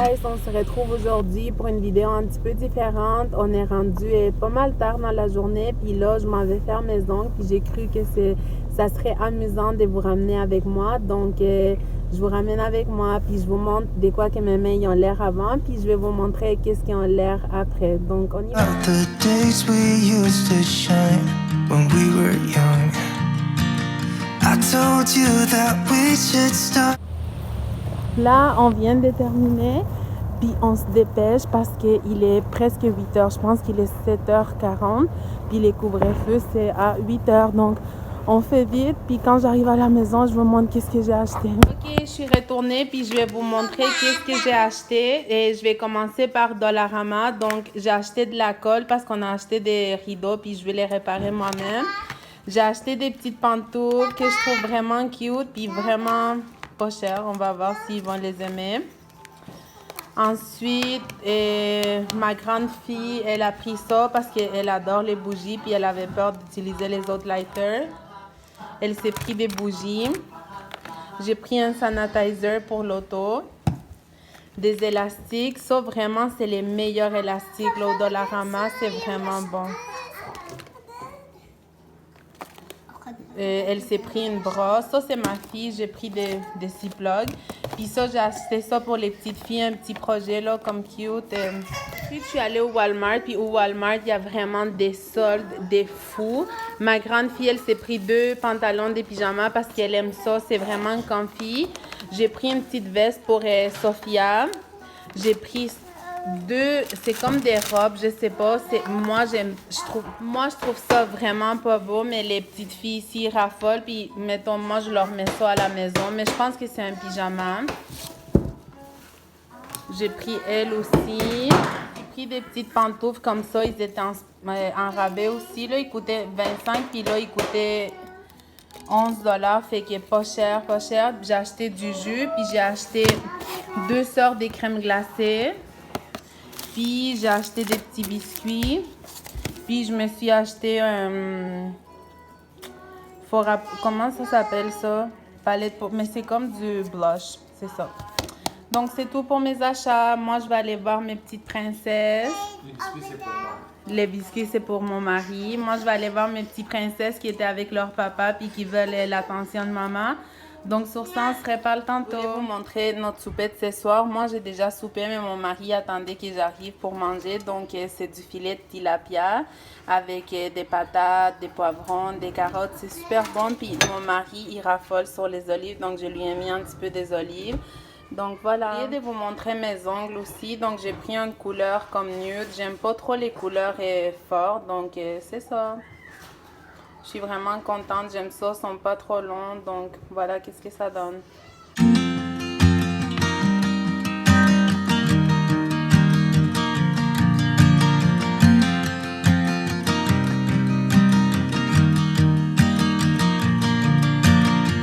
guys, on se retrouve aujourd'hui pour une vidéo un petit peu différente. On est rendu pas mal tard dans la journée, puis là je m'en vais faire mes ongles, puis j'ai cru que ça serait amusant de vous ramener avec moi. Donc je vous ramène avec moi, puis je vous montre de quoi que mes mains ont l'air avant, puis je vais vous montrer qu'est-ce qu'ils ont l'air après. Donc on y va. The days we used to shine when we were young. I told you that we should start. Là, on vient de terminer, puis on se dépêche parce qu'il est presque 8 heures. Je pense qu'il est 7h40, puis les couvre-feux, c'est à 8 heures. Donc, on fait vite, puis quand j'arrive à la maison, je vous montre qu'est-ce que j'ai acheté. Ok, je suis retournée, puis je vais vous montrer qu'est-ce que j'ai acheté. Et je vais commencer par Dollarama. Donc, j'ai acheté de la colle parce qu'on a acheté des rideaux, puis je vais les réparer moi-même. J'ai acheté des petites pantoufles que je trouve vraiment cute, puis vraiment pas cher. On va voir s'ils vont les aimer. Ensuite, ma grande fille, elle a pris ça parce qu'elle adore les bougies, puis elle avait peur d'utiliser les autres lighters. Elle s'est pris des bougies. J'ai pris un sanitizer pour l'auto. Des élastiques. Ça, vraiment, c'est les meilleurs élastiques. Là, au Dollarama, c'est vraiment bon. Elle s'est pris une brosse. Ça, c'est ma fille. J'ai pris des Ziplocs. Puis ça, j'ai acheté ça pour les petites filles. Un petit projet, là, comme cute. Puis, je suis allée au Walmart. Puis, au Walmart, il y a vraiment des soldes, des fous. Ma grande fille, elle s'est pris 2 pantalons, des pyjamas parce qu'elle aime ça. C'est vraiment comfy. J'ai pris une petite veste pour Sophia. J'ai pris 2, c'est comme des robes, je sais pas. Moi, je trouve ça vraiment pas beau, mais les petites filles ici ils raffolent. Puis, mettons, moi, je leur mets ça à la maison. Mais je pense que c'est un pyjama. J'ai pris elle aussi. J'ai pris des petites pantoufles comme ça. Ils étaient en rabais aussi. Là, ils coûtaient 25, puis là, ils coûtaient 11 $. Fait qu'il est pas cher, pas cher. J'ai acheté du jus, puis j'ai acheté 2 sortes de crèmes glacées. Puis j'ai acheté des petits biscuits. Puis je me suis acheté un... Comment ça s'appelle ça? Palette pour... Mais c'est comme du blush. C'est ça. Donc c'est tout pour mes achats. Moi je vais aller voir mes petites princesses. Les biscuits c'est pour moi. Les biscuits c'est pour mon mari. Moi je vais aller voir mes petites princesses qui étaient avec leur papa puis qui veulent l'attention de maman. Donc sur ça, on se reparle tantôt. Je vais vous montrer notre soupette ce soir. Moi, j'ai déjà soupé, mais mon mari attendait que j'arrive pour manger. Donc, c'est du filet de tilapia avec des patates, des poivrons, des carottes. C'est super bon. Puis mon mari, il raffole sur les olives. Donc, je lui ai mis un petit peu des olives. Donc, voilà. Je vais vous montrer mes ongles aussi. Donc, j'ai pris une couleur comme nude. J'aime pas trop les couleurs fortes. Donc, c'est ça. Je suis vraiment contente, j'aime ça, ils sont pas trop longs, donc voilà qu'est-ce que ça donne.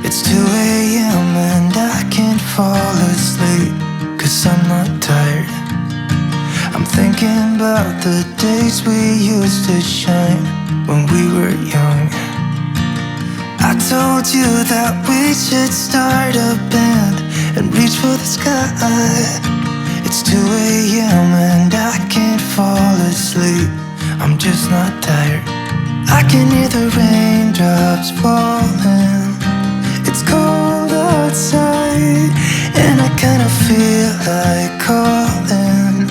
It's 2 a.m. and I can't fall asleep, 'cause I'm not tired. I'm thinking about the days we used to shine when we were young. I told you that we should start a band and reach for the sky. It's 2 a.m. and I can't fall asleep, I'm just not tired. I can hear the raindrops falling. It's cold outside and I kinda feel like calling,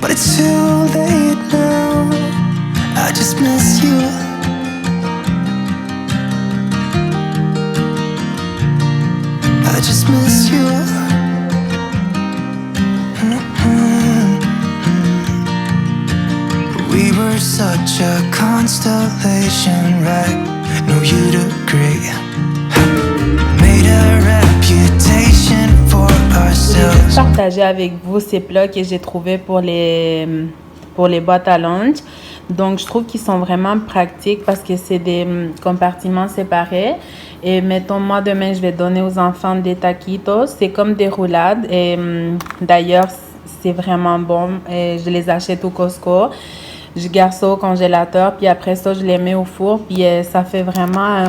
but it's too late now. I just miss you. I just miss you. We were such a constellation, right? No, you'd agree. Made a reputation for ourselves. Partager avec vous ces plats que j'ai trouvés pour les boîtes à lunch. Donc, je trouve qu'ils sont vraiment pratiques parce que c'est des compartiments séparés. Et mettons, moi, demain, je vais donner aux enfants des taquitos. C'est comme des roulades. Et d'ailleurs, c'est vraiment bon. Et je les achète au Costco. Je garde ça au congélateur. Puis après ça, je les mets au four. Puis ça fait vraiment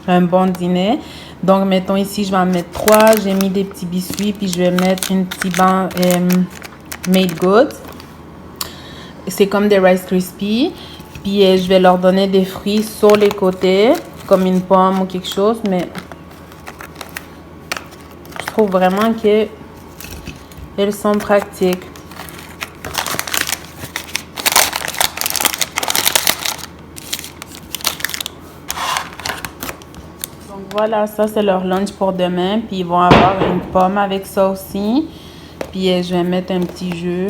un bon dîner. Donc, mettons ici, je vais en mettre 3. J'ai mis des petits biscuits. Puis je vais mettre une petite Made Good. C'est comme des Rice Krispies. Puis je vais leur donner des fruits sur les côtés, comme une pomme ou quelque chose. Mais je trouve vraiment qu'elles sont pratiques. Donc voilà, ça c'est leur lunch pour demain. Puis ils vont avoir une pomme avec ça aussi. Puis je vais mettre un petit jus.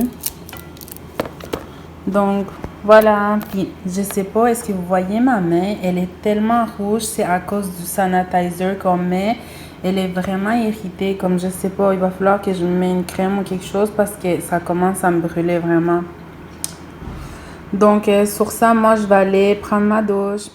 Donc voilà, puis je sais pas, est-ce que vous voyez ma main? Elle est tellement rouge, c'est à cause du sanitizer qu'on met. Elle est vraiment irritée, comme je sais pas, il va falloir que je me mette une crème ou quelque chose parce que ça commence à me brûler vraiment. Donc sur ça, moi je vais aller prendre ma douche.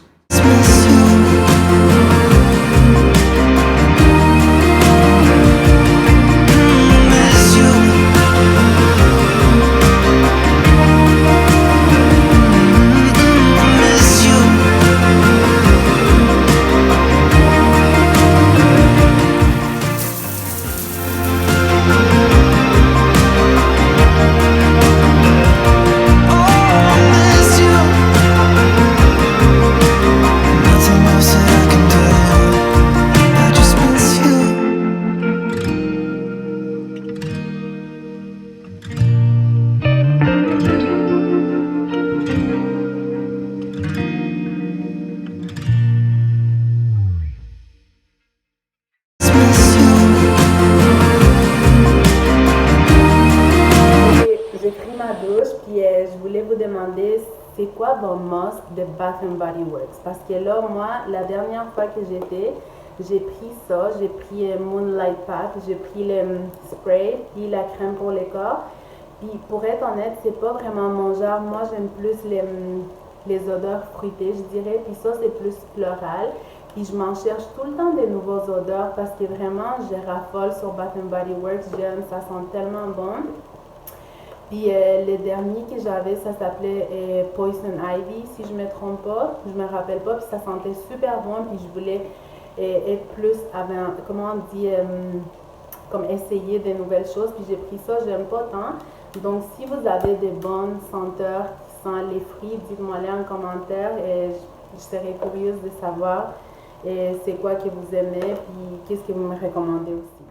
J'ai pris ma douche, puis je voulais vous demander c'est quoi vos must de Bath Body Works? Parce que là, moi, la dernière fois que j'étais, j'ai pris ça, j'ai pris Moonlight Pack, j'ai pris le spray, puis la crème pour les corps. Puis pour être honnête, c'est pas vraiment mon genre. Moi, j'aime plus les odeurs fruitées, je dirais. Puis ça, c'est plus floral. Puis je m'en cherche tout le temps des nouveaux odeurs parce que vraiment, je raffole sur Bath Body Works. J'aime, ça sent tellement bon. Puis le dernier que j'avais, ça s'appelait Poison Ivy, si je ne me trompe pas. Je me rappelle pas, puis ça sentait super bon. Puis je voulais être plus avant, comment on dit, comme essayer de nouvelles choses. Puis j'ai pris ça, j'aime pas tant. Donc si vous avez des bonnes senteurs qui sentent les fruits, dites-moi-les en commentaire. Et je serais curieuse de savoir c'est quoi que vous aimez, puis qu'est-ce que vous me recommandez aussi.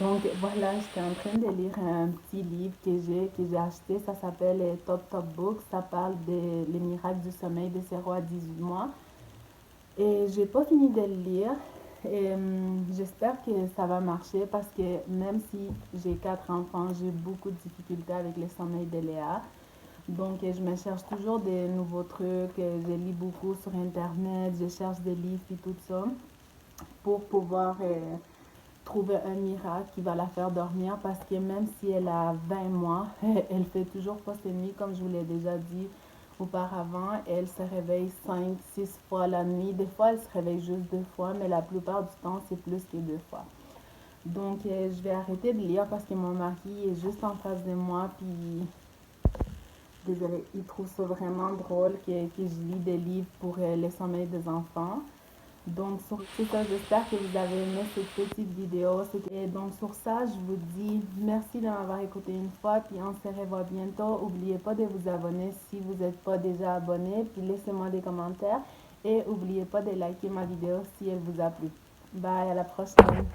Donc voilà, j'étais en train de lire un petit livre que j'ai acheté. Ça s'appelle Top Top Books. Ça parle des les miracles du sommeil de 0 à 18 mois. Et j'ai pas fini de le lire. Et j'espère que ça va marcher parce que même si j'ai 4 enfants, j'ai beaucoup de difficultés avec le sommeil de Léa. Donc je me cherche toujours des nouveaux trucs. Je lis beaucoup sur Internet. Je cherche des livres et tout ça pour pouvoir trouver un miracle qui va la faire dormir parce que même si elle a 20 mois, elle fait toujours pas ses nuits comme je vous l'ai déjà dit auparavant. Elle se réveille 5, 6 fois la nuit. Des fois, elle se réveille juste 2 fois, mais la plupart du temps, c'est plus que 2 fois. Donc, je vais arrêter de lire parce que mon mari est juste en face de moi, puis désolé, il trouve ça vraiment drôle que je lis des livres pour le sommeil des enfants. Donc, sur ça, j'espère que vous avez aimé cette petite vidéo. Et donc, sur ça, je vous dis merci de m'avoir écouté une fois. Puis, on se revoit bientôt. N'oubliez pas de vous abonner si vous n'êtes pas déjà abonné. Puis, laissez-moi des commentaires. Et n'oubliez pas de liker ma vidéo si elle vous a plu. Bye, à la prochaine.